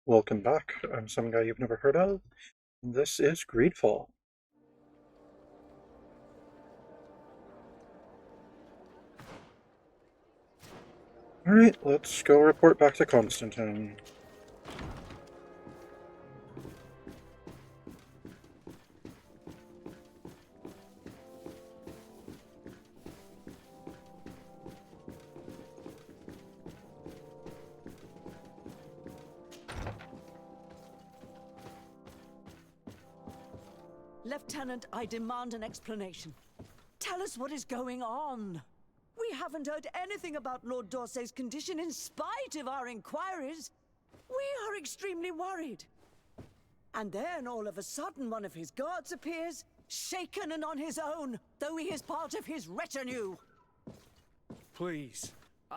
Welcome back. I'm some guy you've never heard of. This is GreedFall. Alright, let's go report back to Constantine. Lieutenant, I demand an explanation. Tell us what is going on. We haven't heard anything about Lord D'Orsay's condition in spite of our inquiries. We are extremely worried. And then all of a sudden one of his guards appears, shaken and on his own, though he is part of his retinue. Please,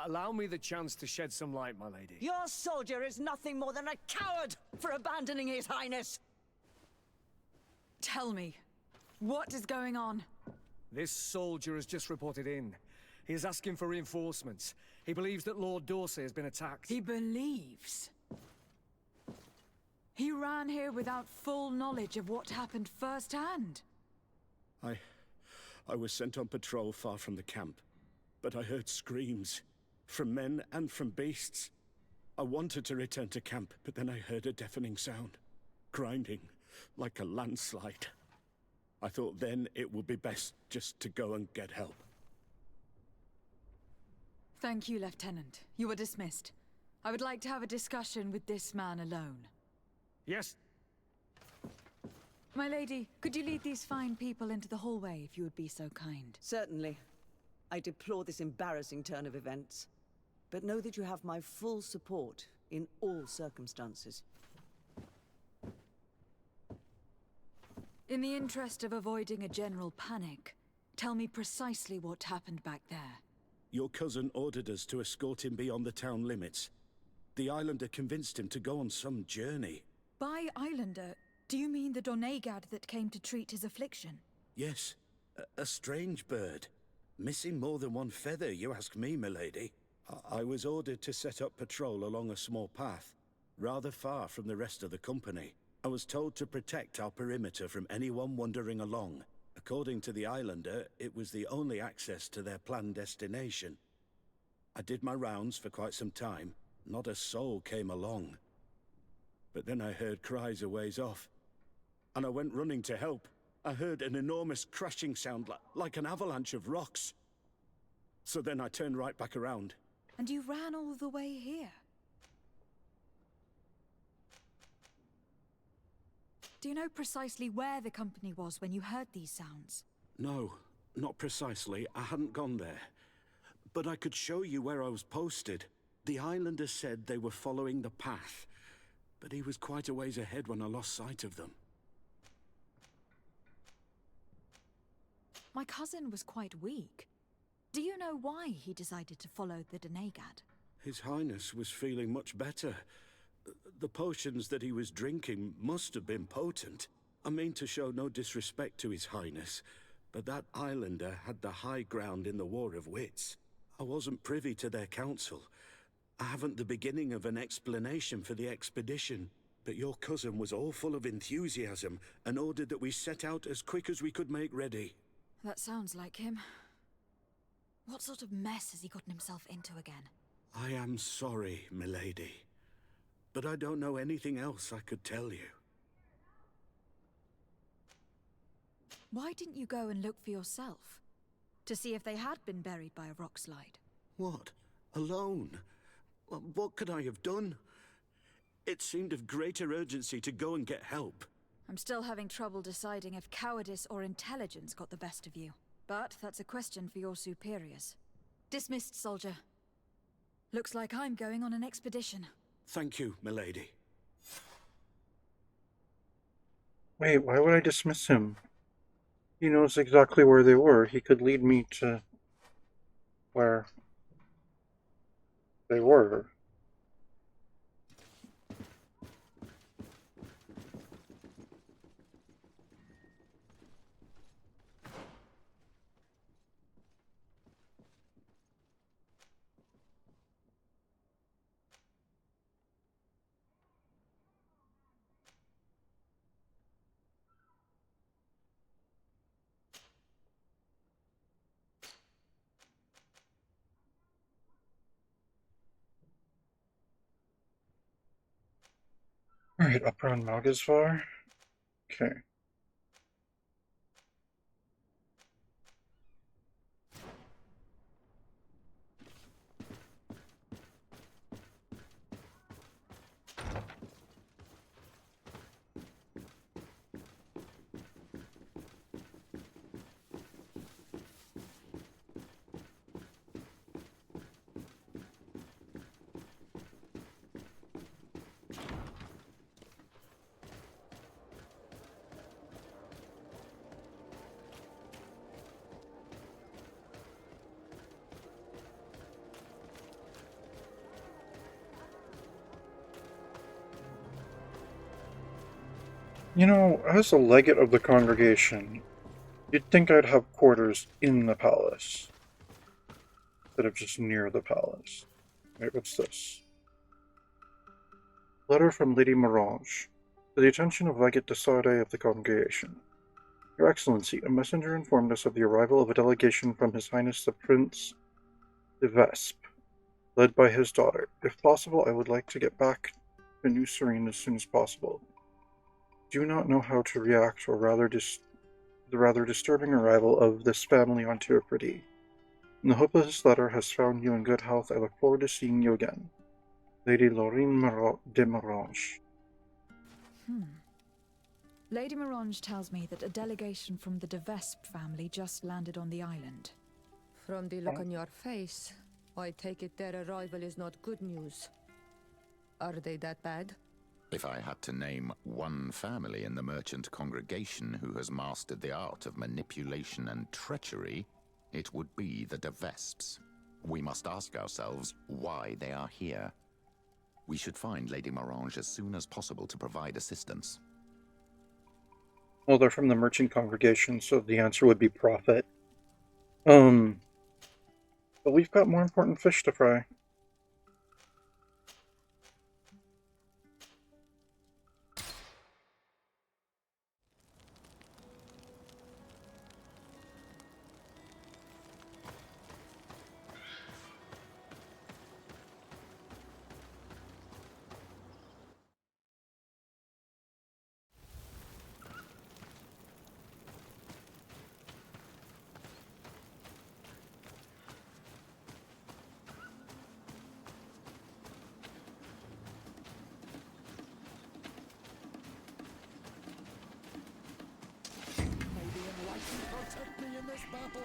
allow me the chance to shed some light, my lady. Your soldier is nothing more than a coward for abandoning his highness. Tell me, what is going on? This soldier has just reported in. He is asking for reinforcements. He believes that Lord D'Orsay has been attacked. He believes. He ran here without full knowledge of what happened firsthand. I was sent on patrol far from the camp, but I heard screams, from men and from beasts. I wanted to return to camp, but then I heard a deafening sound, grinding, like a landslide. I thought then it would be best just to go and get help. Thank you, Lieutenant. You are dismissed. I would like to have a discussion with this man alone. Yes? My lady, could you lead these fine people into the hallway if you would be so kind? Certainly. I deplore this embarrassing turn of events. But know that you have my full support in all circumstances. In the interest of avoiding a general panic, tell me precisely what happened back there. Your cousin ordered us to escort him beyond the town limits. The islander convinced him to go on some journey. By islander, do you mean the Donegad that came to treat his affliction? Yes, a strange bird. Missing more than one feather, you ask me, milady. I was ordered to set up patrol along a small path, rather far from the rest of the company. I was told to protect our perimeter from anyone wandering along. According to the islander, it was the only access to their planned destination. I did my rounds for quite some time. Not a soul came along. But then I heard cries a ways off, and I went running to help. I heard an enormous crashing sound like an avalanche of rocks. So then I turned right back around. And you ran all the way here? Do you know precisely where the company was when you heard these sounds? No, not precisely. I hadn't gone there. But I could show you where I was posted. The islander said they were following the path, but he was quite a ways ahead when I lost sight of them. My cousin was quite weak. Do you know why he decided to follow the Donegad? His Highness was feeling much better. The potions that he was drinking must have been potent. I mean to show no disrespect to His Highness, but that islander had the high ground in the War of Wits. I wasn't privy to their counsel. I haven't the beginning of an explanation for the expedition, but your cousin was all full of enthusiasm and ordered that we set out as quick as we could make ready. That sounds like him. What sort of mess has he gotten himself into again? I am sorry, milady, but I don't know anything else I could tell you. Why didn't you go and look for yourself? To see if they had been buried by a rock slide? What? Alone? What could I have done? It seemed of greater urgency to go and get help. I'm still having trouble deciding if cowardice or intelligence got the best of you. But that's a question for your superiors. Dismissed, soldier. Looks like I'm going on an expedition. Thank you, milady. Wait, why would I dismiss him? He knows exactly where they were. He could lead me to where they were. Alright, up around Malgasvar. Okay. You know, as a legate of the congregation, you'd think I'd have quarters in the palace, instead of just near the palace. Wait, what's this? Letter from Lady Morange. To the attention of Legate de Sarde of the congregation. Your Excellency, a messenger informed us of the arrival of a delegation from His Highness the Prince de Vesp, led by his daughter. If possible, I would like to get back to New Serene as soon as possible. Do not know how to react, or rather the rather disturbing arrival of this family on Turpity. In the hope that this letter has found you in good health, I look forward to seeing you again. Lady Lorraine de Morange. Lady Morange tells me that a delegation from the de Vesp family just landed on the island. From the look on your face, I take it their arrival is not good news. Are they that bad? If I had to name one family in the merchant congregation who has mastered the art of manipulation and treachery, it would be the de Vesps. We must ask ourselves why they are here. We should find Lady Morange as soon as possible to provide assistance. Well, they're from the merchant congregation, so the answer would be profit. But we've got more important fish to fry. Protect me in this battle!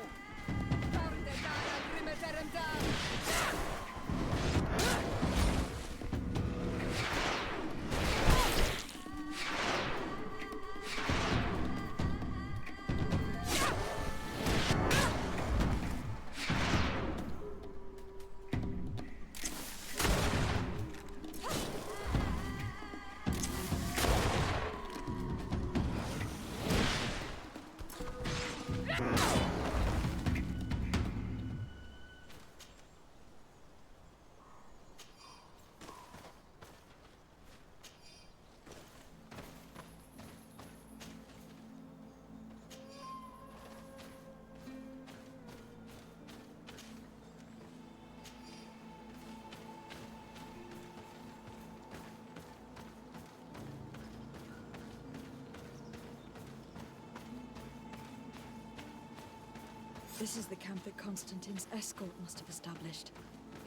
This is the camp that Constantine's escort must have established.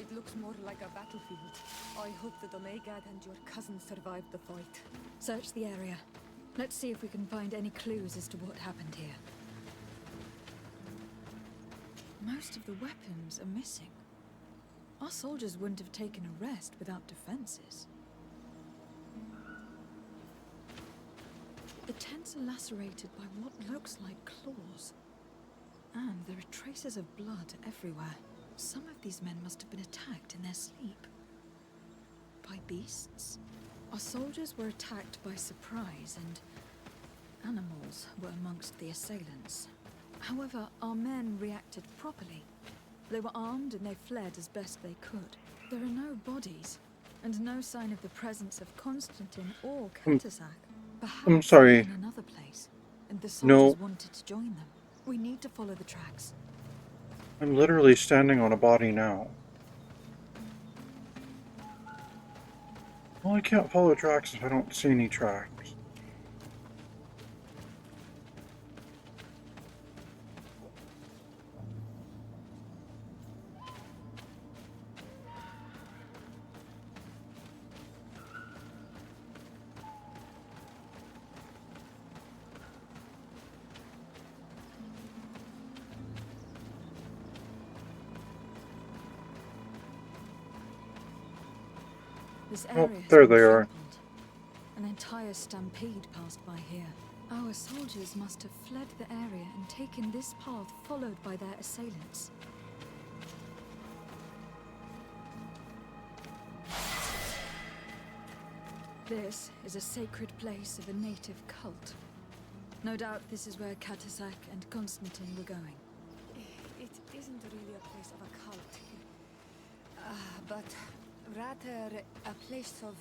It looks more like a battlefield. I hope that Omegad and your cousin survived the fight. Search the area. Let's see if we can find any clues as to what happened here. Most of the weapons are missing. Our soldiers wouldn't have taken a rest without defenses. The tents are lacerated by what looks like claws. And there are traces of blood everywhere. Some of these men must have been attacked in their sleep. By beasts? Our soldiers were attacked by surprise, and animals were amongst the assailants. However, our men reacted properly. They were armed and they fled as best they could. There are no bodies, and no sign of the presence of Constantine or Katasak. Perhaps I'm sorry. in another place, and the No. soldiers wanted to join them. We need to follow the tracks. I'm literally standing on a body now. Well, I can't follow tracks if I don't see any tracks. This Oh, area has there been they are. trampled. An entire stampede passed by here. Our soldiers must have fled the area and taken this path followed by their assailants. This is a sacred place of a native cult. No doubt this is where Katasak and Constantine were going. It isn't really a place of a cult, but rather a place of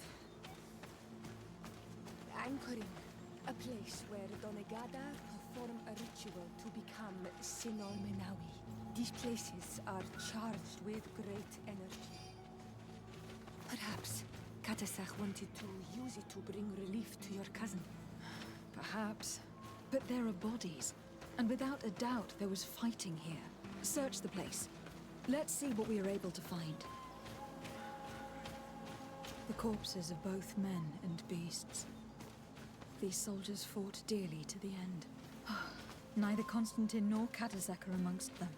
anchoring. A place where Donegada perform a ritual to become Sinol Menawi. These places are charged with great energy. Perhaps Katasak wanted to use it to bring relief to your cousin. Perhaps. But there are bodies, and without a doubt there was fighting here. Search the place. Let's see what we are able to find. The corpses of both men and beasts. These soldiers fought dearly to the end. Neither Constantine nor Katasak are amongst them.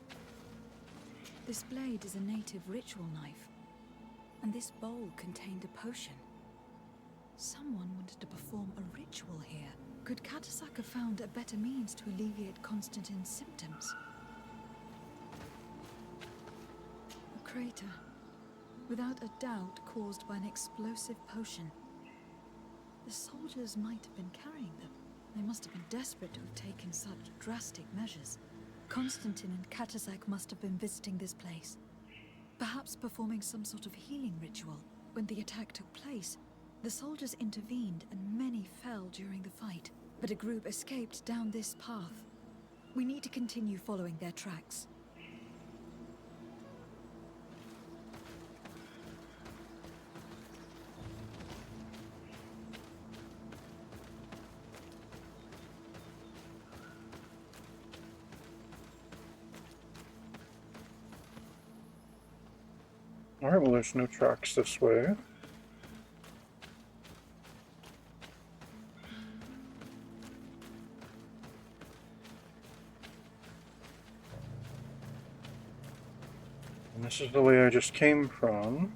This blade is a native ritual knife, and this bowl contained a potion. Someone wanted to perform a ritual here. Could Katasak have found a better means to alleviate Constantine's symptoms? A crater, without a doubt caused by an explosive potion. The soldiers might have been carrying them. They must have been desperate to have taken such drastic measures. Constantine and Katasak must have been visiting this place, perhaps performing some sort of healing ritual. When the attack took place, the soldiers intervened and many fell during the fight, but a group escaped down this path. We need to continue following their tracks. Alright, well, there's no tracks this way. And this is the way I just came from.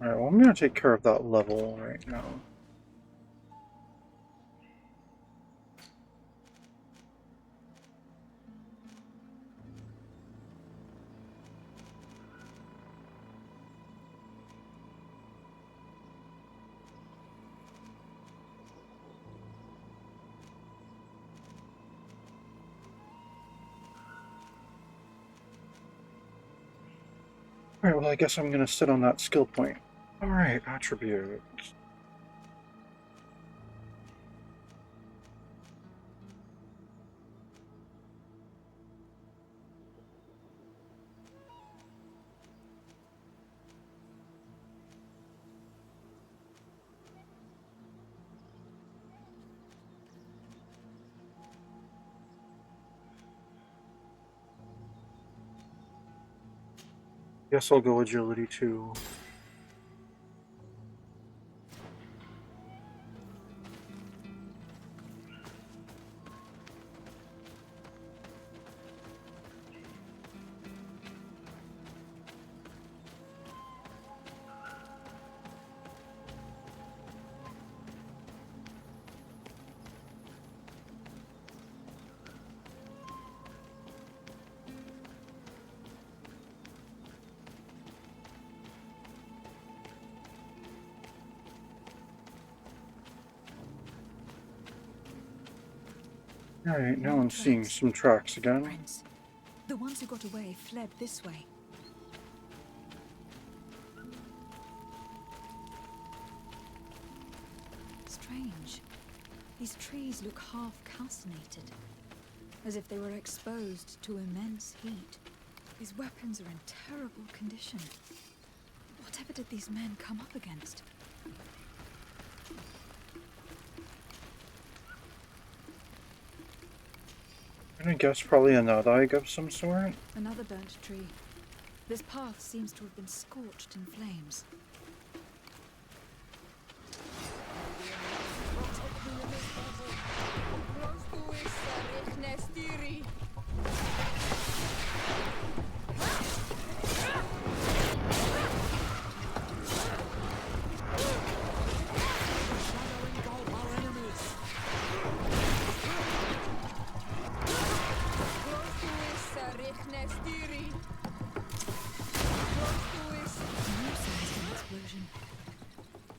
Alright, well, I'm going to take care of that level right now. Alright, well, I guess I'm going to sit on that skill point. Alright, attributes. Guess I'll go agility too. Alright, now I'm seeing some tracks again. Friends. The ones who got away fled this way. strange. These trees look half calcinated, as if they were exposed to immense heat. These weapons are in terrible condition. Whatever did these men come up against? I'm gonna guess probably a nut egg of some sort. Another burnt tree. This path seems to have been scorched in flames.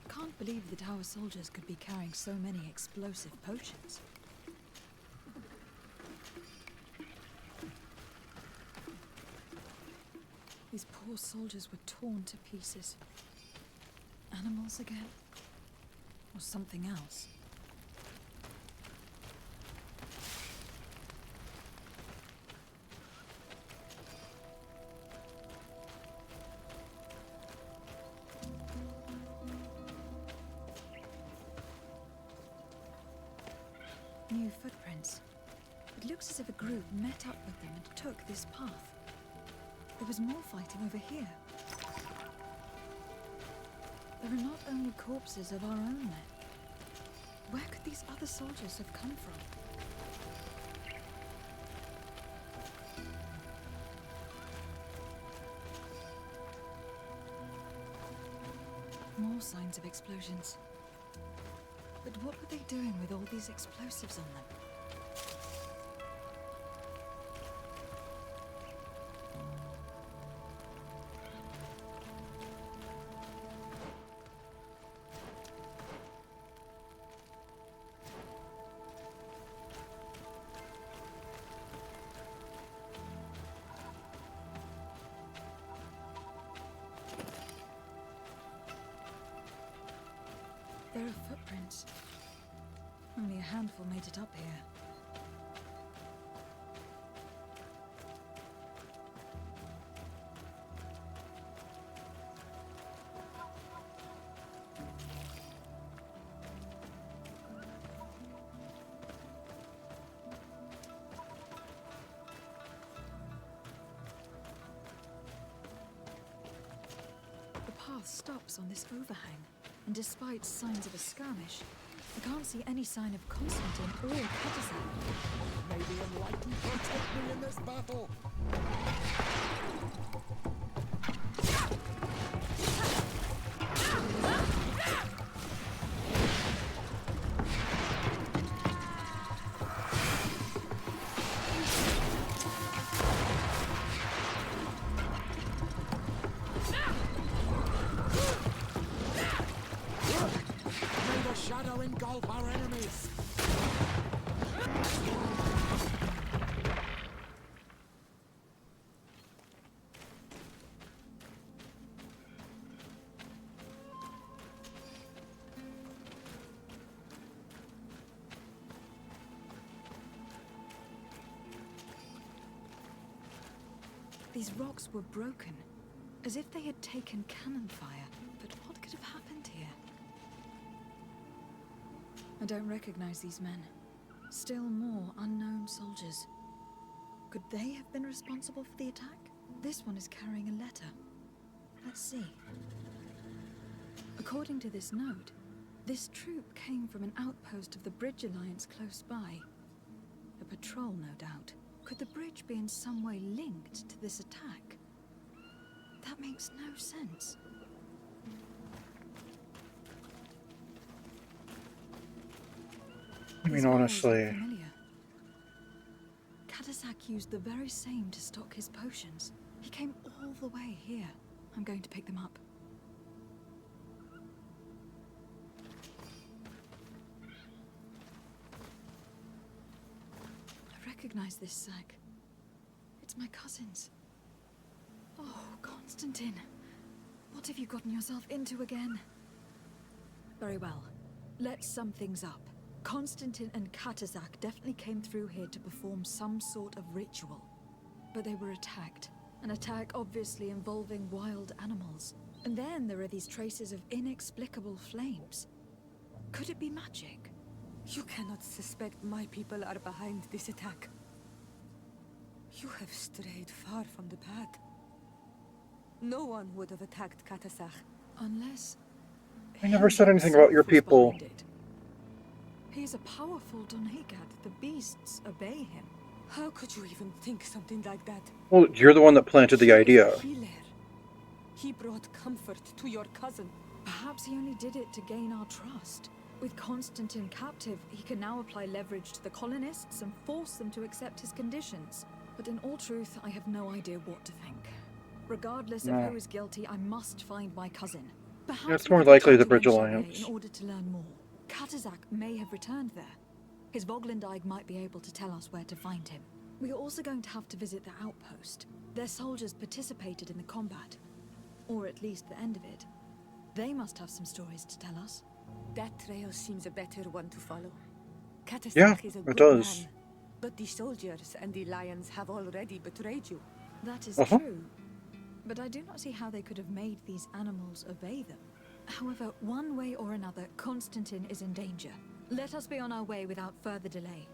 Can't believe that our soldiers could be carrying so many explosive potions. These poor soldiers were torn to pieces. Animals again? Or something else? New footprints. It looks as if a group met up with them and took this path. There was more fighting over here. There are not only corpses of our own men. Where could these other soldiers have come from? More signs of explosions. But what were they doing with all these explosives on them? There are footprints. Only a handful made it up here. The path stops on this overhang. And despite signs of a skirmish, I can't see any sign of Constantine or Catisan. May the Enlightened protect me in this battle! Shadow engulf our enemies! These rocks were broken, as if they had taken cannon fire. But what could have happened here? I don't recognize these men. Still more unknown soldiers. Could they have been responsible for the attack? This one is carrying a letter. Let's see. According to this note, this troop came from an outpost of the Bridge Alliance close by. A patrol, no doubt. Could the bridge be in some way linked to this attack? That makes no sense. I mean, These walls look honestly, familiar. Cadisac used the very same to stock his potions. He came all the way here. I'm going to pick them up. I recognize this sack. It's my cousin's. Oh, Constantine. What have you gotten yourself into again? Very well. Let's sum things up. Constantine and Katazak definitely came through here to perform some sort of ritual. But they were attacked. An attack obviously involving wild animals. And then there are these traces of inexplicable flames. Could it be magic? You cannot suspect my people are behind this attack. You have strayed far from the path. No one would have attacked Katasach. Unless... I never he said anything about your himself was people. behind it. He's a powerful Donegad. The beasts obey him. How could you even think something like that? Well, you're the one that planted the He is a idea. healer. He brought comfort to your cousin. Perhaps he only did it to gain our trust. With Constantine captive, he can now apply leverage to the colonists and force them to accept his conditions. But in all truth, I have no idea what to think. Regardless of who is guilty, I must find my cousin. Perhaps It's we more could likely return the to Bridge Enchare Alliance. in order to learn more. Katazak may have returned there. His Voglendyke might be able to tell us where to find him. We are also going to have to visit the outpost. Their soldiers participated in the combat. Or at least the end of it. They must have some stories to tell us. That trail seems a better one to follow. Katasach Yeah, is a it good does. man, but the soldiers and the lions have already betrayed you. That is Uh-huh. true. But I do not see how they could have made these animals obey them. However, one way or another, Constantine is in danger. Let us be on our way without further delay.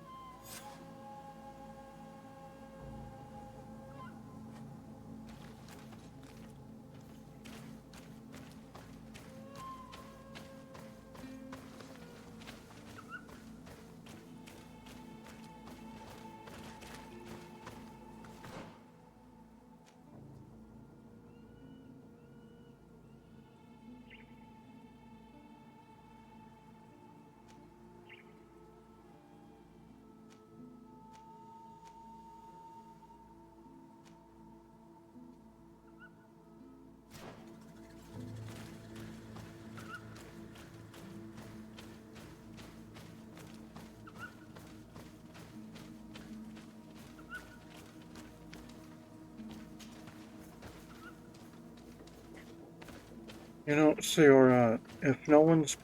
You know, Sayora, if no one's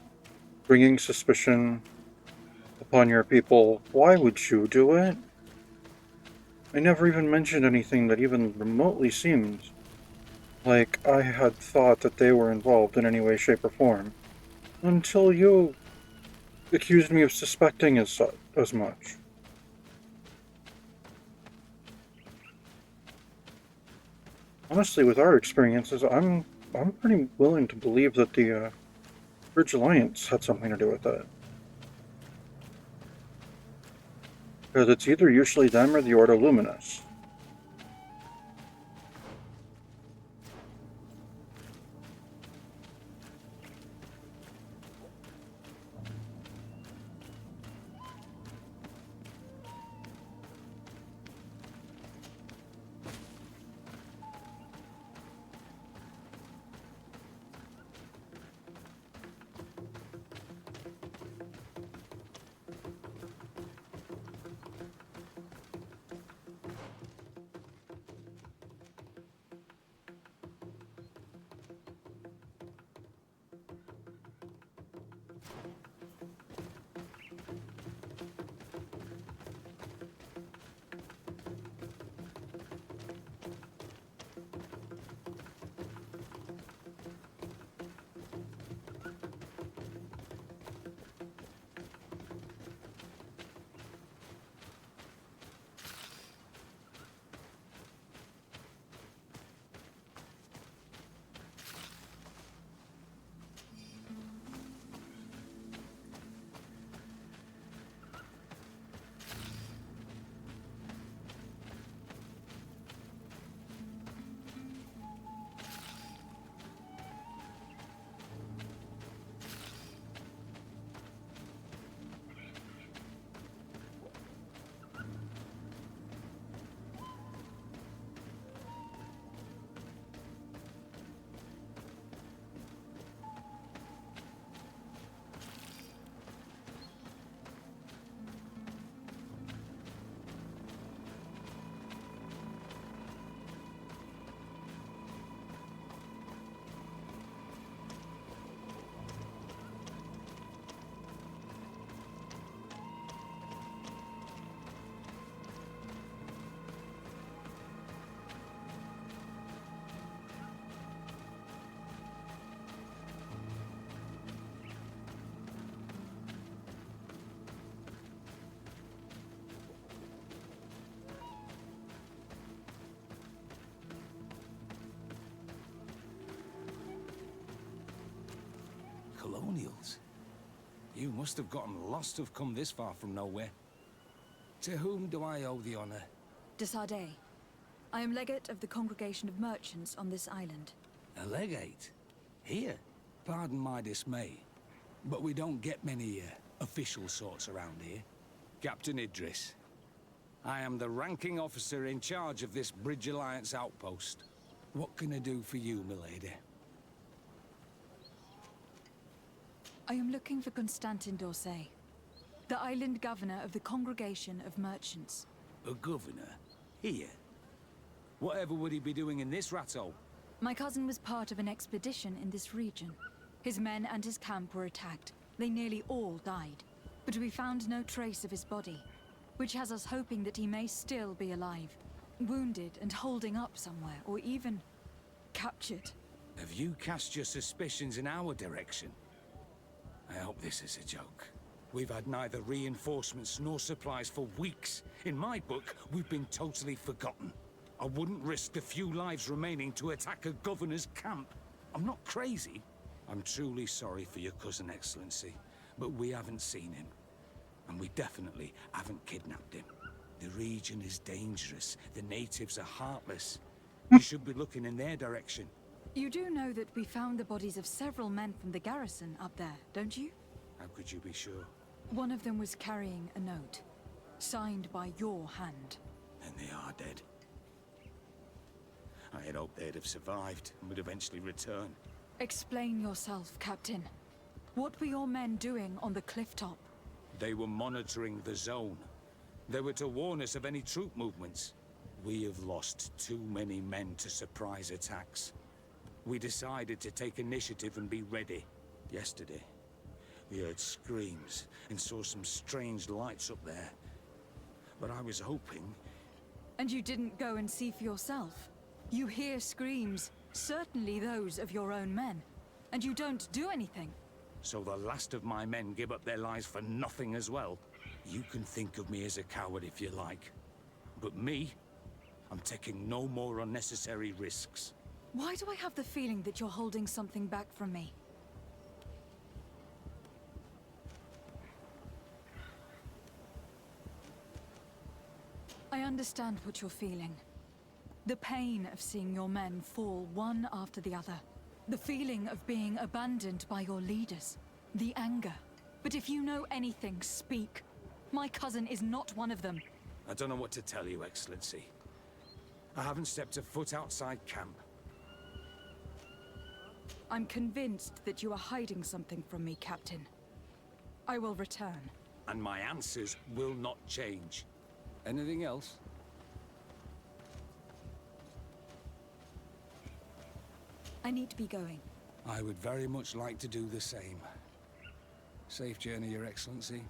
bringing suspicion upon your people, why would you do it? I never even mentioned anything that even remotely seemed like I had thought that they were involved in any way, shape, or form, until you accused me of suspecting as much. Honestly, with our experiences, I'm pretty willing to believe that the Bridge Alliance had something to do with that. Because it's either usually them or the Ordo Luminous. colonials. You must have gotten lost to have come this far from nowhere. To whom do I owe the honor? De Sardet. I am legate of the Congregation of Merchants on this island. A legate? Here? Pardon my dismay, but we don't get many official sorts around here. Captain Idris. I am the ranking officer in charge of this Bridge Alliance outpost. What can I do for you, milady? I am looking for Constantin d'Orsay, the island governor of the Congregation of Merchants. A governor? Here? Whatever would he be doing in this rattle? My cousin was part of an expedition in this region. His men and his camp were attacked. They nearly all died. But we found no trace of his body, which has us hoping that he may still be alive, wounded and holding up somewhere, or even captured. Have you cast your suspicions in our direction? I hope this is a joke. We've had neither reinforcements nor supplies for weeks. In my book, we've been totally forgotten. I wouldn't risk the few lives remaining to attack a governor's camp. I'm not crazy. I'm truly sorry for your cousin, Excellency, but we haven't seen him. And we definitely haven't kidnapped him. The region is dangerous. The natives are heartless. You should be looking in their direction. You do know that we found the bodies of several men from the garrison up there, don't you? How could you be sure? One of them was carrying a note, signed by your hand. And they are dead. I had hoped they'd have survived and would eventually return. Explain yourself, Captain. What were your men doing on the cliff top? They were monitoring the zone. They were to warn us of any troop movements. We have lost too many men to surprise attacks. We decided to take initiative and be ready. Yesterday, we heard screams and saw some strange lights up there. But I was hoping... And you didn't go and see for yourself? You hear screams, certainly those of your own men, and you don't do anything. So the last of my men give up their lives for nothing as well? You can think of me as a coward if you like. But me, I'm taking no more unnecessary risks. Why do I have the feeling that you're holding something back from me? I understand what you're feeling. The pain of seeing your men fall one after the other. The feeling of being abandoned by your leaders. The anger. But if you know anything, speak. My cousin is not one of them. I don't know what to tell you, Excellency. I haven't stepped a foot outside camp. I'm convinced that you are hiding something from me, Captain. I will return. And my answers will not change. Anything else? I need to be going. I would very much like to do the same. Safe journey, Your Excellency.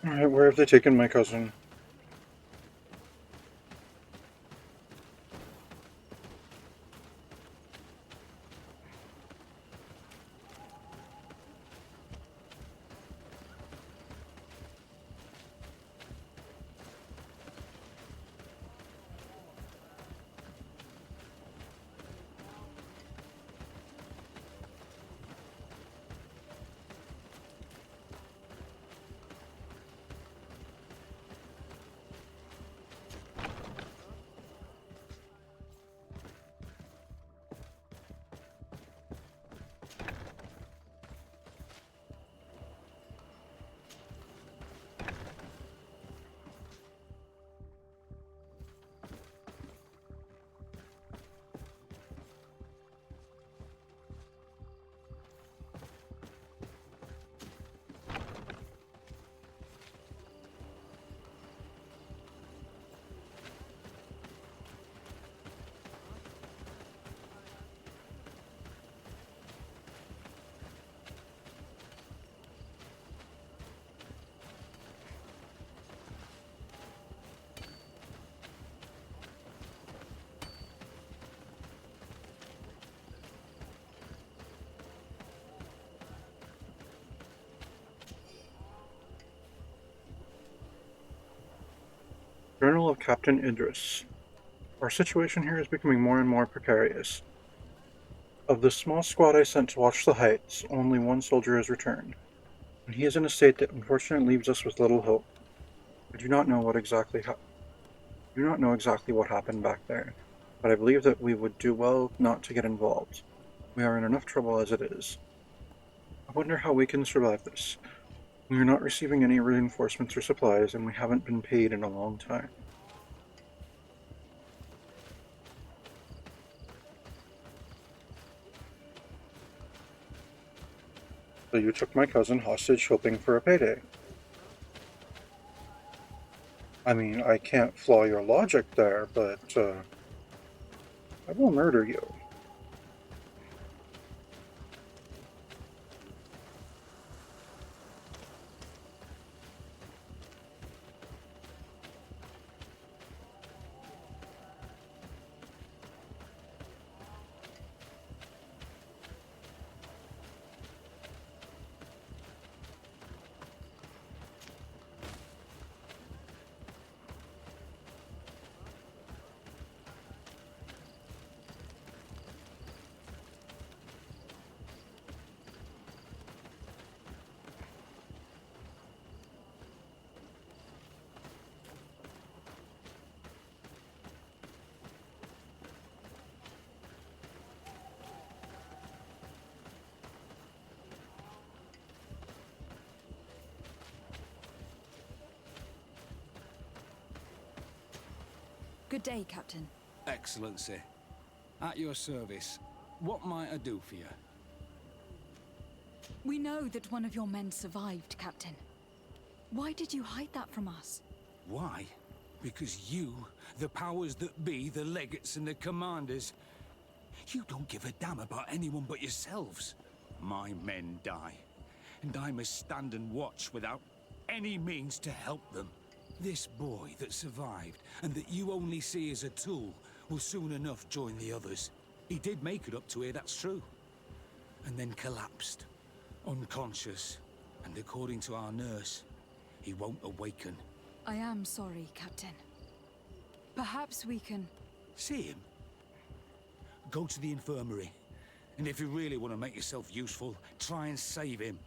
Alright, where have they taken my cousin? Journal of Captain Idris. Our situation here is becoming more and more precarious. Of the small squad I sent to watch the heights, only one soldier has returned, and he is in a state that unfortunately leaves us with little hope. I do not know exactly what happened back there, but I believe that we would do well not to get involved. We are in enough trouble as it is. I wonder how we can survive this. We are not receiving any reinforcements or supplies, and we haven't been paid in a long time. So you took my cousin hostage hoping for a payday. I mean, I can't flaw your logic there, but, I will murder you. Good day, Captain. Excellency. At your service. What might I do for you? We know that one of your men survived, Captain. Why did you hide that from us? Why? Because you, the powers that be, the legates and the commanders, you don't give a damn about anyone but yourselves. My men die, and I must stand and watch without any means to help them. This boy that survived, and that you only see as a tool, will soon enough join the others. He did make it up to here, that's true. And then collapsed, unconscious, and according to our nurse, he won't awaken. I am sorry, Captain. Perhaps we can... See him? Go to the infirmary. And if you really want to make yourself useful, try and save him.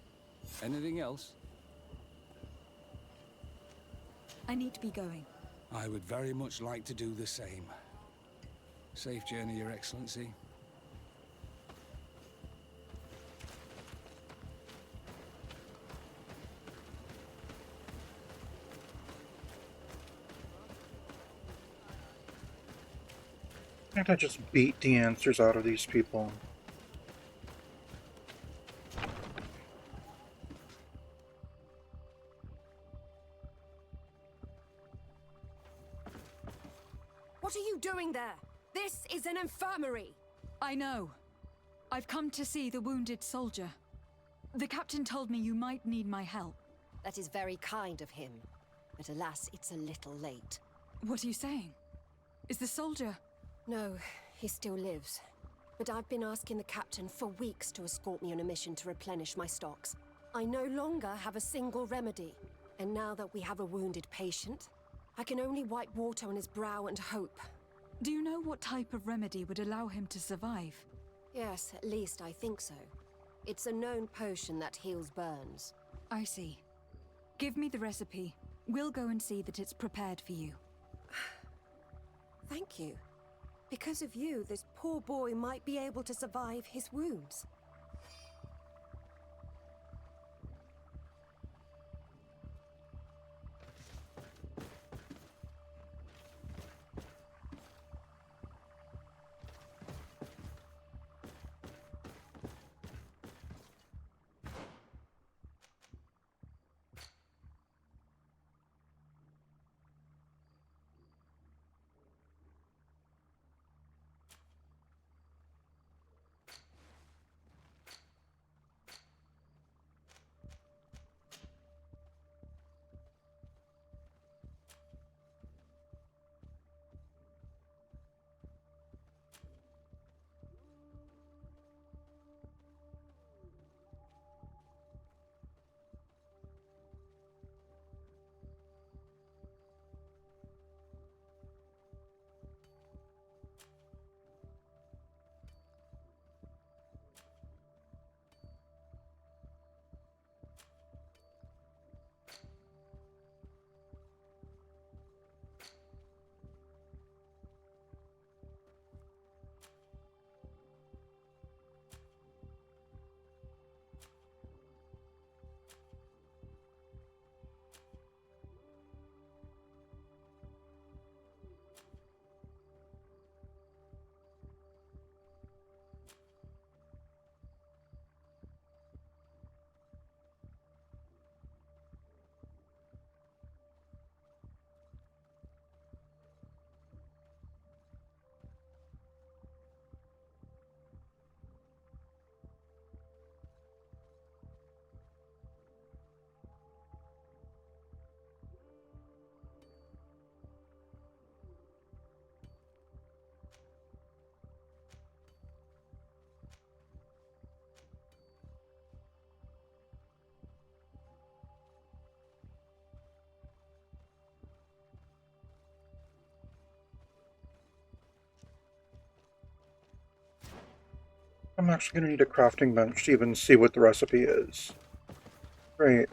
Anything else? I need to be going. I would very much like to do the same. Safe journey, Your Excellency. Can't I just beat the answers out of these people? What are you doing there? This is an infirmary! I know. I've come to see the wounded soldier. The captain told me you might need my help. That is very kind of him. But alas, it's a little late. What are you saying? Is the soldier... No, he still lives. But I've been asking the captain for weeks to escort me on a mission to replenish my stocks. I no longer have a single remedy. And now that we have a wounded patient, I can only wipe water on his brow and hope. Do you know what type of remedy would allow him to survive? Yes, at least I think so. It's a known potion that heals burns. I see. Give me the recipe. We'll go and see that it's prepared for you. Thank you. Because of you, this poor boy might be able to survive his wounds. I'm actually going to need a crafting bench to even see what the recipe is. Great.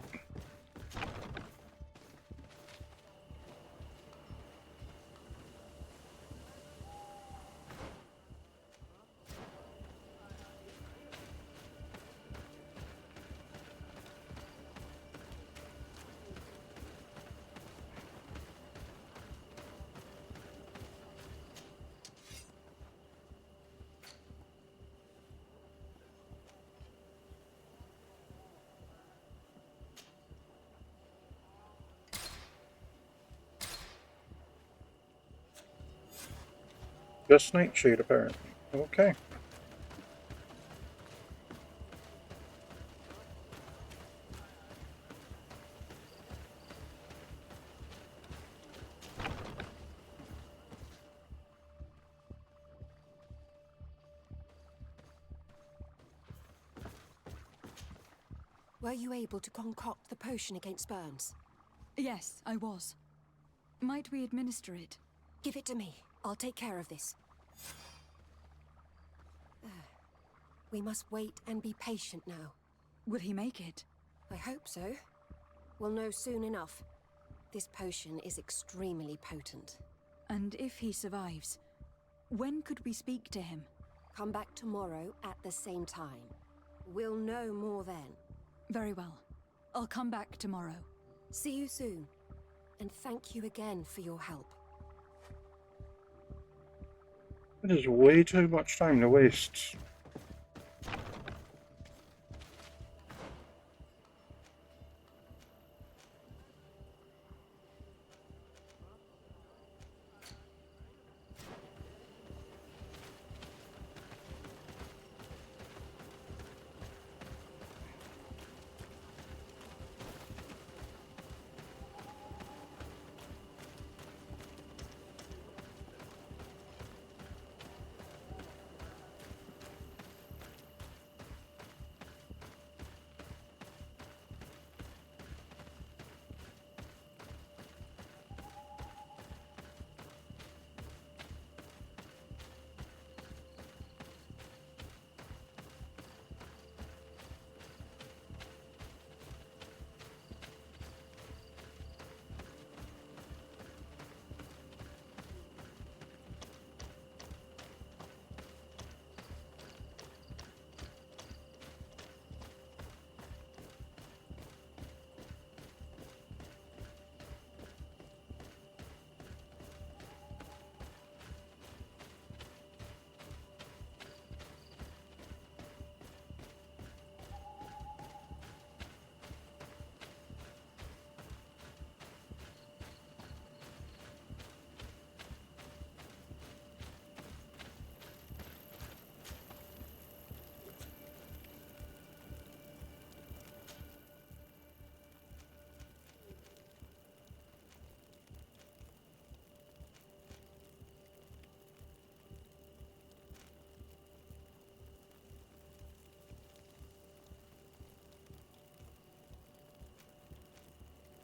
Just Nightshade, apparently. Okay. Were you able to concoct the potion against burns? Yes, I was. Might we administer it? Give it to me. I'll take care of this. We must wait and be patient now. Will he make it? I hope so. We'll know soon enough. This potion is extremely potent. And if he survives, when could we speak to him? Come back tomorrow at the same time. We'll know more then. Very well. I'll come back tomorrow. See you soon. And thank you again for your help. It is way too much time to waste.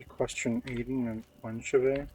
Question Aiden and Wancheve.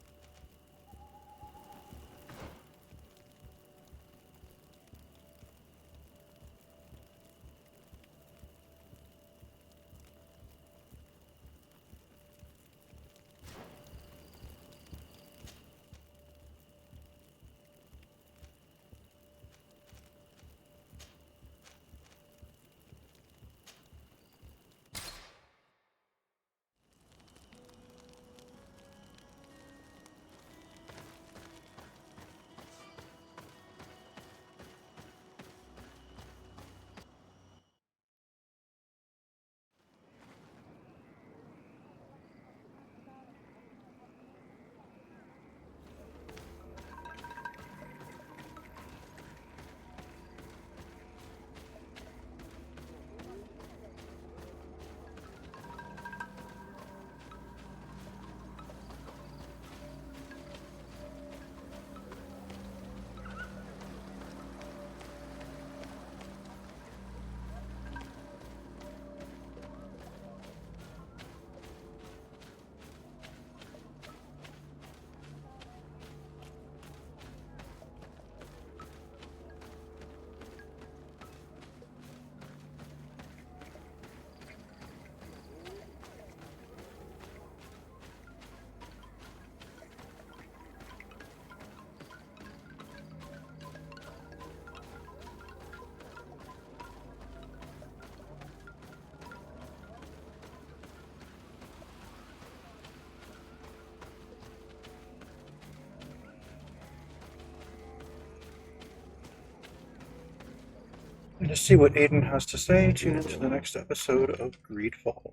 And to see what Aiden has to say, tune into the next episode of GreedFall.